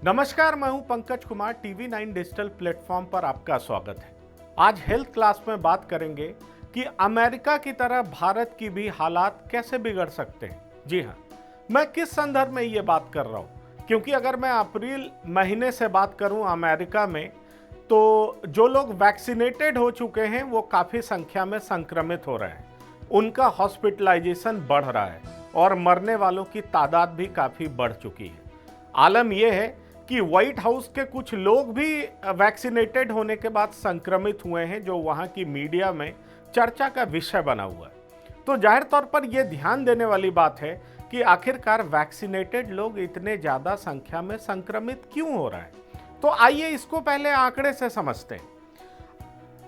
नमस्कार, मैं हूं Pankaj Kumar. TV 9 digital platform पर आपका स्वागत है। आज हेल्थ क्लास में बात करेंगे कि अमेरिका की तरह भारत की भी हालात कैसे बिगड़ सकते हैं। जी हां, मैं किस संदर्भ में ये बात कर रहा हूं, क्योंकि अगर मैं अप्रैल महीने से बात करूं अमेरिका में, तो जो लोग वैक्सीनेटेड हो चुके हैं वो काफ़ी संख्या में संक्रमित हो रहे हैं। उनका हॉस्पिटलाइजेशन बढ़ रहा है और मरने वालों की तादाद भी काफ़ी बढ़ चुकी है। आलम यह है कि व्हाइट हाउस के कुछ लोग भी वैक्सीनेटेड होने के बाद संक्रमित हुए हैं, जो वहां की मीडिया में चर्चा का विषय बना हुआ है। तो जाहिर तौर पर यह ध्यान देने वाली बात है कि आखिरकार वैक्सीनेटेड लोग इतने ज़्यादा संख्या में संक्रमित क्यों हो रहे हैं। तो आइए इसको पहले आंकड़े से समझते हैं।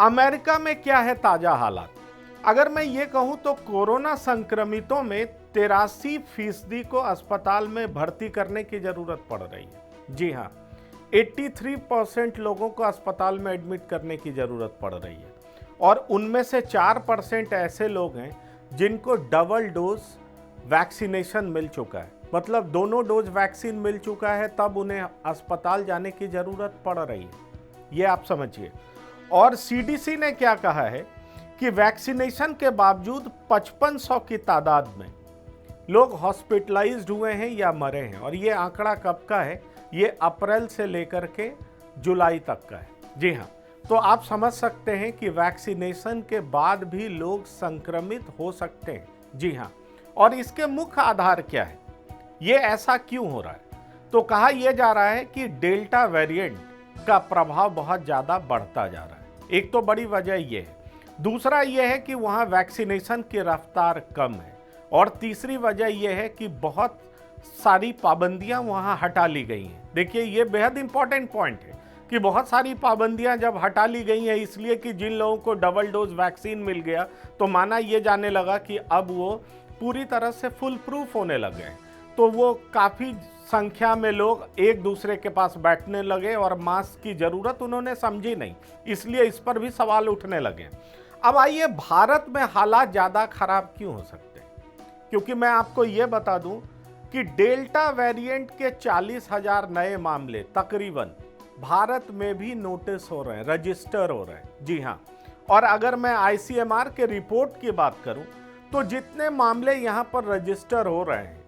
अमेरिका में क्या है ताज़ा हालात। अगर मैं ये कहूँ तो कोरोना संक्रमितों में 83% को अस्पताल में भर्ती करने की ज़रूरत पड़ रही है। जी हाँ, 83% लोगों को अस्पताल में एडमिट करने की ज़रूरत पड़ रही है और उनमें से 4% ऐसे लोग हैं जिनको डबल डोज वैक्सीनेशन मिल चुका है, मतलब दोनों डोज वैक्सीन मिल चुका है, तब उन्हें अस्पताल जाने की ज़रूरत पड़ रही है। ये आप समझिए। और सीडीसी ने क्या कहा है कि वैक्सीनेशन के बावजूद 5500 की तादाद में लोग हॉस्पिटलाइज्ड हुए हैं या मरे हैं। और ये आंकड़ा कब का है? ये अप्रैल से लेकर के जुलाई तक का है। जी हाँ, तो आप समझ सकते हैं कि वैक्सीनेशन के बाद भी लोग संक्रमित हो सकते हैं। जी हाँ, और इसके मुख्य आधार क्या है, ये ऐसा क्यों हो रहा है? तो कहा यह जा रहा है कि डेल्टा वेरिएंट का प्रभाव बहुत ज़्यादा बढ़ता जा रहा है। एक तो बड़ी वजह यह है। दूसरा यह है कि वहाँ वैक्सीनेशन की रफ्तार कम है। और तीसरी वजह यह है कि बहुत सारी पाबंदियां वहां हटा ली गई हैं। देखिए, ये बेहद इंपॉर्टेंट पॉइंट है कि बहुत सारी पाबंदियां जब हटा ली गई हैं, इसलिए कि जिन लोगों को डबल डोज वैक्सीन मिल गया तो माना ये जाने लगा कि अब वो पूरी तरह से फुल प्रूफ होने लगे हैं। तो वो काफ़ी संख्या में लोग एक दूसरे के पास बैठने लगे और मास्क की ज़रूरत उन्होंने समझी नहीं, इसलिए इस पर भी सवाल उठने लगे। अब आइए, भारत में हालात ज़्यादा खराब क्यों हो सकते हैं? क्योंकि मैं आपको ये बता दूं कि डेल्टा वेरिएंट के 40,000 नए मामले तकरीबन भारत में भी नोटिस हो रहे हैं, रजिस्टर हो रहे हैं। जी हाँ, और अगर मैं आईसीएमआर के रिपोर्ट की बात करूं तो जितने मामले यहां पर रजिस्टर हो रहे हैं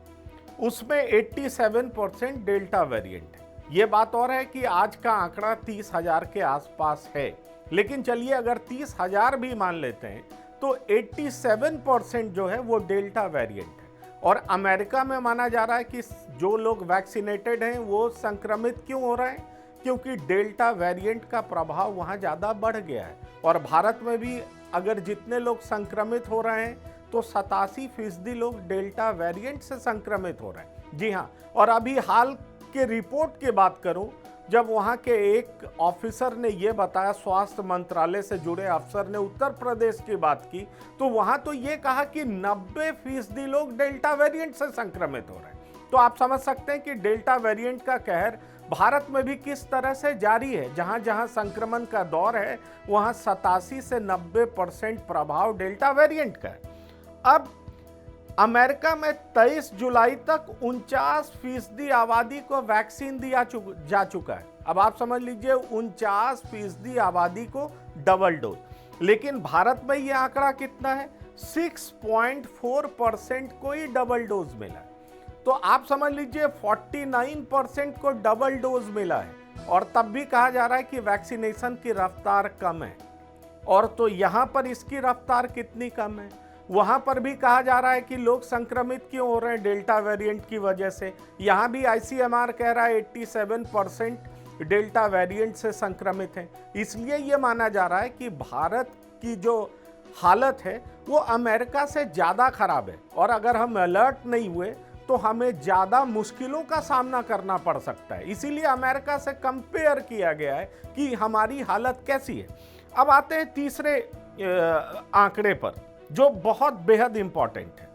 उसमें 87% डेल्टा वेरिएंट है। ये बात और है कि आज का आंकड़ा 30,000 के आसपास है, लेकिन चलिए अगर 30,000 भी मान लेते हैं तो 87% जो है वो डेल्टा वेरिएंट है। और अमेरिका में माना जा रहा है कि जो लोग वैक्सीनेटेड हैं वो संक्रमित क्यों हो रहे हैं? क्योंकि डेल्टा वेरिएंट का प्रभाव वहाँ ज़्यादा बढ़ गया है। और भारत में भी अगर जितने लोग संक्रमित हो रहे हैं तो 87% लोग डेल्टा वेरिएंट से संक्रमित हो रहे हैं। जी हाँ, और अभी हाल के रिपोर्ट की बात करूँ, जब वहाँ के एक ऑफिसर ने यह बताया, स्वास्थ्य मंत्रालय से जुड़े अफसर ने उत्तर प्रदेश की बात की, तो वहाँ तो ये कहा कि 90% लोग डेल्टा वेरिएंट से संक्रमित हो रहे हैं। तो आप समझ सकते हैं कि डेल्टा वेरिएंट का कहर भारत में भी किस तरह से जारी है। जहाँ जहाँ संक्रमण का दौर है वहाँ 87 से 90% प्रभाव डेल्टा वेरिएंट का है। अब अमेरिका में 23 जुलाई तक 49% आबादी को वैक्सीन दिया जा चुका है। अब आप समझ लीजिए, 49% आबादी को डबल डोज। लेकिन भारत में ये आंकड़ा कितना है? 6.4% को ही डबल डोज मिला है। तो आप समझ लीजिए 49% को डबल डोज मिला है, और तब भी कहा जा रहा है कि वैक्सीनेशन की रफ्तार कम है। और तो यहाँ पर इसकी रफ्तार कितनी कम है? वहाँ पर भी कहा जा रहा है कि लोग संक्रमित क्यों हो रहे हैं? डेल्टा वेरिएंट की वजह से। यहाँ भी आईसीएमआर कह रहा है 87% डेल्टा वेरिएंट से संक्रमित हैं। इसलिए ये माना जा रहा है कि भारत की जो हालत है वो अमेरिका से ज़्यादा खराब है, और अगर हम अलर्ट नहीं हुए तो हमें ज़्यादा मुश्किलों का सामना करना पड़ सकता है। इसीलिए अमेरिका से कंपेयर किया गया है कि हमारी हालत कैसी है। अब आते हैं तीसरे आंकड़े पर, जो बहुत बेहद इंपॉर्टेंट है।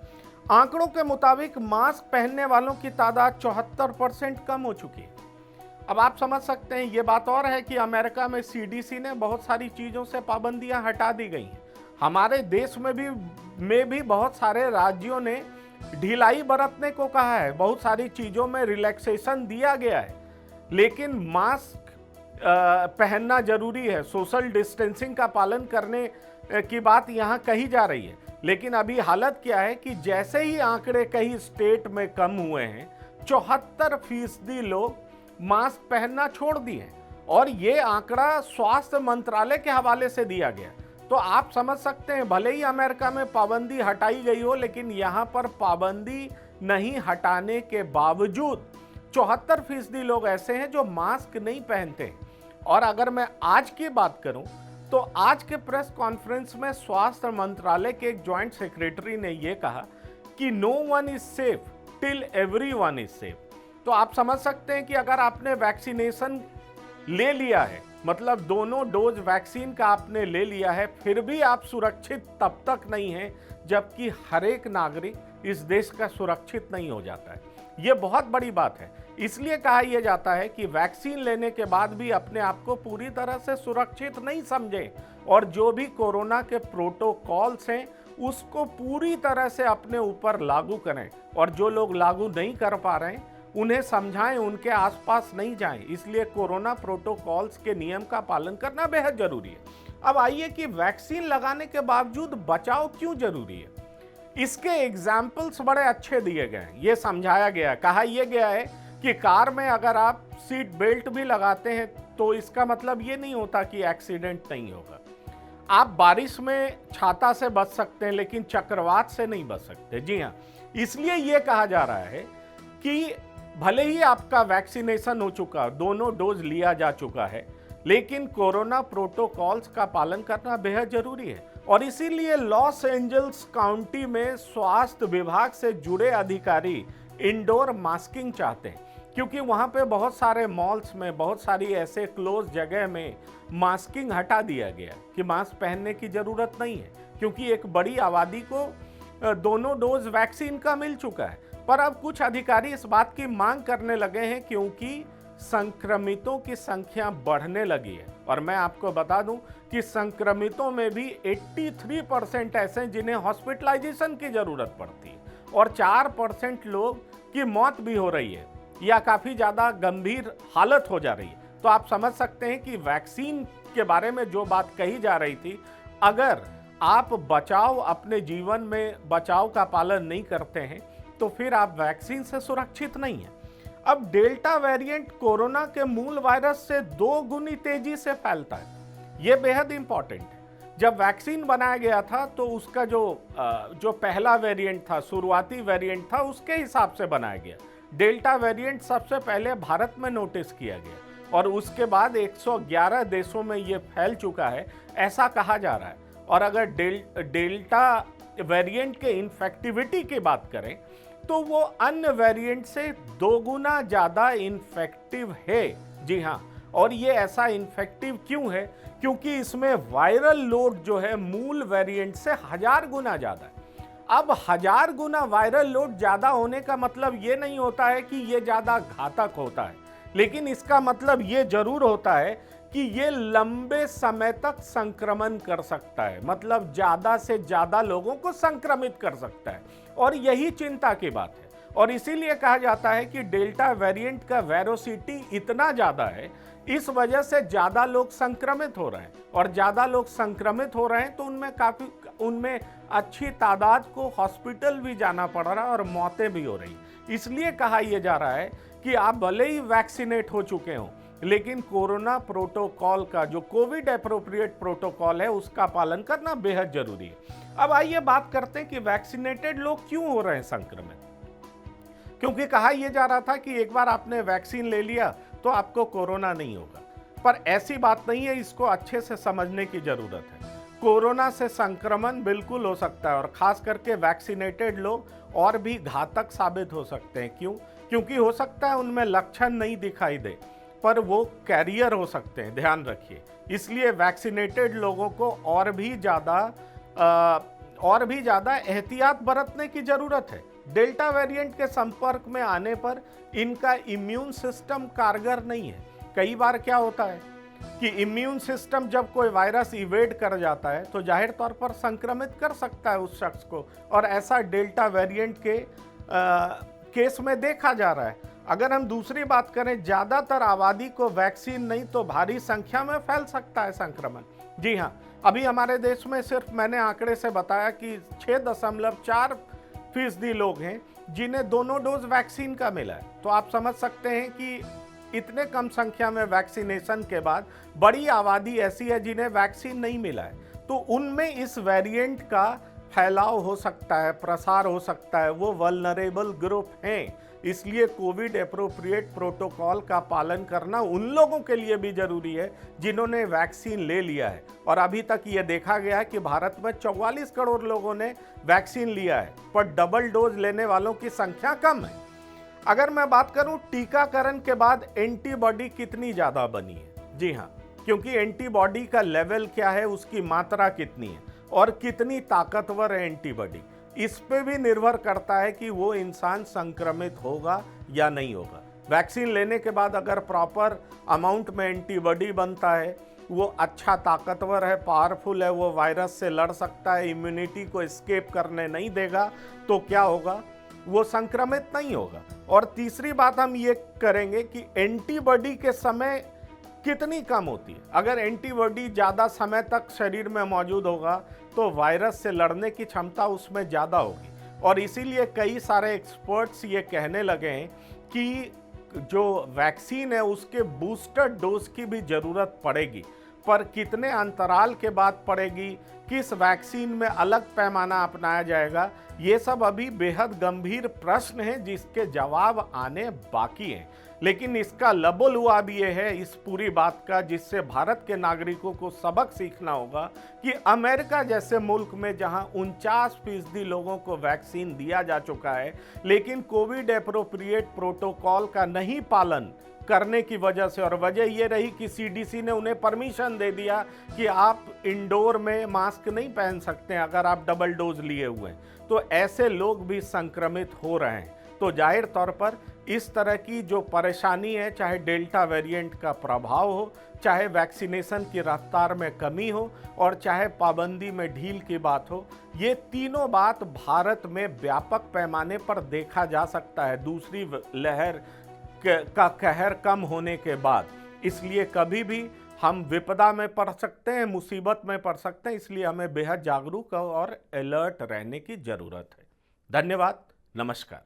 आंकड़ों के मुताबिक मास्क पहनने वालों की तादाद 74% कम हो चुकी है। अब आप समझ सकते हैं, ये बात और है कि अमेरिका में सीडीसी ने बहुत सारी चीज़ों से पाबंदियां हटा दी गई हैं। हमारे देश में भी में भी बहुत सारे राज्यों ने ढिलाई बरतने को कहा है, बहुत सारी चीज़ों में रिलैक्सेशन दिया गया है, लेकिन मास्क पहनना जरूरी है, सोशल डिस्टेंसिंग का पालन करने की बात यहाँ कही जा रही है। लेकिन अभी हालत क्या है कि जैसे ही आंकड़े कई स्टेट में कम हुए हैं, 74% लोग मास्क पहनना छोड़ दिए और ये आंकड़ा स्वास्थ्य मंत्रालय के हवाले से दिया गया। तो आप समझ सकते हैं, भले ही अमेरिका में पाबंदी हटाई गई हो, लेकिन यहाँ पर पाबंदी नहीं हटाने के बावजूद 74% लोग ऐसे हैं जो मास्क नहीं पहनते। और अगर मैं आज की बात करूं तो आज के प्रेस कॉन्फ्रेंस में स्वास्थ्य मंत्रालय के एक जॉइंट सेक्रेटरी ने यह कहा कि no one is safe till everyone is safe. तो आप समझ सकते हैं कि अगर आपने वैक्सीनेशन ले लिया है, मतलब दोनों डोज वैक्सीन का आपने ले लिया है, फिर भी आप सुरक्षित तब तक नहीं हैं जबकि हर एक नागरिक इस देश का सुरक्षित नहीं हो जाता है। ये बहुत बड़ी बात है। इसलिए कहा यह जाता है कि वैक्सीन लेने के बाद भी अपने आप को पूरी तरह से सुरक्षित नहीं समझें और जो भी कोरोना के प्रोटोकॉल्स हैं उसको पूरी तरह से अपने ऊपर लागू करें, और जो लोग लागू नहीं कर पा रहे हैं उन्हें समझाएं, उनके आसपास नहीं जाएं। इसलिए कोरोना प्रोटोकॉल्स के नियम का पालन करना बेहद जरूरी है। अब आइए कि वैक्सीन लगाने के बावजूद बचाव क्यों जरूरी है। इसके एग्जाम्पल्स बड़े अच्छे दिए गए हैं, ये समझाया गया, कहा यह गया है कि कार में अगर आप सीट बेल्ट भी लगाते हैं तो इसका मतलब ये नहीं होता कि एक्सीडेंट नहीं होगा। आप बारिश में छाता से बच सकते हैं लेकिन चक्रवात से नहीं बच सकते। जी हाँ, इसलिए यह कहा जा रहा है कि भले ही आपका वैक्सीनेशन हो चुका, दोनों डोज लिया जा चुका है, लेकिन कोरोना प्रोटोकॉल्स का पालन करना बेहद जरूरी है। और इसीलिए लॉस एंजल्स काउंटी में स्वास्थ्य विभाग से जुड़े अधिकारी इंडोर मास्किंग चाहते हैं, क्योंकि वहां पे बहुत सारे मॉल्स में, बहुत सारी ऐसे क्लोज जगह में मास्किंग हटा दिया गया कि मास्क पहनने की जरूरत नहीं है, क्योंकि एक बड़ी आबादी को दोनों डोज वैक्सीन का मिल चुका है। पर अब कुछ अधिकारी इस बात की मांग करने लगे हैं क्योंकि संक्रमितों की संख्या बढ़ने लगी है। और मैं आपको बता दूं कि संक्रमितों में भी 83% ऐसे हैं जिन्हें हॉस्पिटलाइजेशन की जरूरत पड़ती है और 4% लोग की मौत भी हो रही है या काफ़ी ज़्यादा गंभीर हालत हो जा रही है। तो आप समझ सकते हैं कि वैक्सीन के बारे में जो बात कही जा रही थी, अगर आप बचाव, अपने जीवन में बचाव का पालन नहीं करते हैं तो फिर आप वैक्सीन से सुरक्षित नहीं हैं। अब डेल्टा वेरिएंट कोरोना के मूल वायरस से 2 गुनी तेजी से फैलता है, यह बेहद इंपॉर्टेंट है। जब वैक्सीन बनाया गया था तो उसका जो पहला वेरिएंट था, शुरुआती वेरिएंट था, उसके हिसाब से बनाया गया। डेल्टा वेरिएंट सबसे पहले भारत में नोटिस किया गया और उसके बाद 111 देशों में यह फैल चुका है, ऐसा कहा जा रहा है। और अगर डेल्टा वेरिएंट के इन्फेक्टिविटी की बात करें तो वो अन्य वेरिएंट से 2 गुना ज़्यादा इन्फेक्टिव है। जी हाँ, और ये ऐसा इन्फेक्टिव क्यों है? क्योंकि इसमें वायरल लोड जो है मूल वेरिएंट से 1000 गुना ज़्यादा है। अब 1000 गुना वायरल लोड ज़्यादा होने का मतलब ये नहीं होता है कि ये ज़्यादा घातक होता है, लेकिन इसका मतलब ये जरूर होता है कि ये लंबे समय तक संक्रमण कर सकता है, मतलब ज़्यादा से ज़्यादा लोगों को संक्रमित कर सकता है। और यही चिंता की बात है और इसीलिए कहा जाता है कि डेल्टा वेरिएंट का वेरोसिटी इतना ज़्यादा है, इस वजह से ज़्यादा लोग संक्रमित हो रहे हैं और ज़्यादा लोग संक्रमित हो रहे हैं तो उनमें अच्छी तादाद को हॉस्पिटल भी जाना पड़ रहा है और मौतें भी हो रही। इसलिए कहा यह जा रहा है कि आप भले ही वैक्सीनेट हो चुके हों, लेकिन कोरोना प्रोटोकॉल का जो कोविड एप्रोप्रिएट प्रोटोकॉल है उसका पालन करना बेहद जरूरी है। अब आइए बात करते हैं कि वैक्सीनेटेड लोग क्यों हो रहे हैं संक्रमित। क्योंकि कहा यह जा रहा था कि एक बार आपने वैक्सीन ले लिया तो आपको कोरोना नहीं होगा, पर ऐसी बात नहीं है, इसको अच्छे से समझने की जरूरत है। कोरोना से संक्रमण बिल्कुल हो सकता है और खास करके वैक्सीनेटेड लोग और भी घातक साबित हो सकते हैं। क्यों? क्योंकि हो सकता है उनमें लक्षण नहीं दिखाई दे पर वो कैरियर हो सकते हैं, ध्यान रखिए। इसलिए वैक्सीनेटेड लोगों को और भी ज़्यादा एहतियात बरतने की ज़रूरत है। डेल्टा वेरिएंट के संपर्क में आने पर इनका इम्यून सिस्टम कारगर नहीं है। कई बार क्या होता है कि इम्यून सिस्टम जब कोई वायरस इवेड कर जाता है तो जाहिर तौर पर संक्रमित कर सकता है उस शख्स को, और ऐसा डेल्टा वेरिएंट के केस में देखा जा रहा है। अगर हम दूसरी बात करें, ज़्यादातर आबादी को वैक्सीन नहीं तो भारी संख्या में फैल सकता है संक्रमण। जी हाँ, अभी हमारे देश में सिर्फ मैंने आंकड़े से बताया कि 6.4% लोग हैं जिन्हें दोनों डोज वैक्सीन का मिला है। तो आप समझ सकते हैं कि इतने कम संख्या में वैक्सीनेशन के बाद बड़ी आबादी ऐसी है जिन्हें वैक्सीन नहीं मिला है, तो उनमें इस वेरिएंट का फैलाव हो सकता है, प्रसार हो सकता है। वो वल्नरेबल ग्रुप हैं, इसलिए कोविड एप्रोप्रिएट प्रोटोकॉल का पालन करना उन लोगों के लिए भी जरूरी है जिन्होंने वैक्सीन ले लिया है। और अभी तक ये देखा गया है कि भारत में 44 करोड़ लोगों ने वैक्सीन लिया है, पर डबल डोज लेने वालों की संख्या कम है। अगर मैं बात करूं टीकाकरण के बाद एंटीबॉडी कितनी ज़्यादा बनी है, जी हाँ, क्योंकि एंटीबॉडी का लेवल क्या है, उसकी मात्रा कितनी है और कितनी ताकतवर है एंटीबॉडी, इस पे भी निर्भर करता है कि वो इंसान संक्रमित होगा या नहीं होगा। वैक्सीन लेने के बाद अगर प्रॉपर अमाउंट में एंटीबॉडी बनता है, वो अच्छा ताकतवर है, पावरफुल है, वो वायरस से लड़ सकता है, इम्यूनिटी को एस्केप करने नहीं देगा, तो क्या होगा, वो संक्रमित नहीं होगा। और तीसरी बात हम ये करेंगे कि एंटीबॉडी के समय कितनी कम होती है। अगर एंटीबॉडी ज़्यादा समय तक शरीर में मौजूद होगा तो वायरस से लड़ने की क्षमता उसमें ज़्यादा होगी। और इसीलिए कई सारे एक्सपर्ट्स ये कहने लगे हैं कि जो वैक्सीन है उसके बूस्टर डोज की भी ज़रूरत पड़ेगी, पर कितने अंतराल के बाद पड़ेगी, किस वैक्सीन में अलग पैमाना अपनाया जाएगा, ये सब अभी बेहद गंभीर प्रश्न हैं जिसके जवाब आने बाकी हैं। लेकिन इसका लबोलुआब ये है इस पूरी बात का, जिससे भारत के नागरिकों को सबक सीखना होगा कि अमेरिका जैसे मुल्क में जहां 49% लोगों को वैक्सीन दिया जा चुका है, लेकिन कोविड एप्रोप्रिएट प्रोटोकॉल का नहीं पालन करने की वजह से, और वजह ये रही कि सीडीसी ने उन्हें परमिशन दे दिया कि आप इंडोर में मास्क नहीं पहन सकते अगर आप डबल डोज लिए हुए हैं, तो ऐसे लोग भी संक्रमित हो रहे हैं। तो जाहिर तौर पर इस तरह की जो परेशानी है, चाहे डेल्टा वेरिएंट का प्रभाव हो, चाहे वैक्सीनेशन की रफ्तार में कमी हो, और चाहे पाबंदी में ढील की बात हो, ये तीनों बात भारत में व्यापक पैमाने पर देखा जा सकता है दूसरी लहर का कहर कम होने के बाद। इसलिए कभी भी हम विपदा में पड़ सकते हैं, मुसीबत में पड़ सकते हैं, इसलिए हमें बेहद जागरूक और अलर्ट रहने की जरूरत है। धन्यवाद, नमस्कार।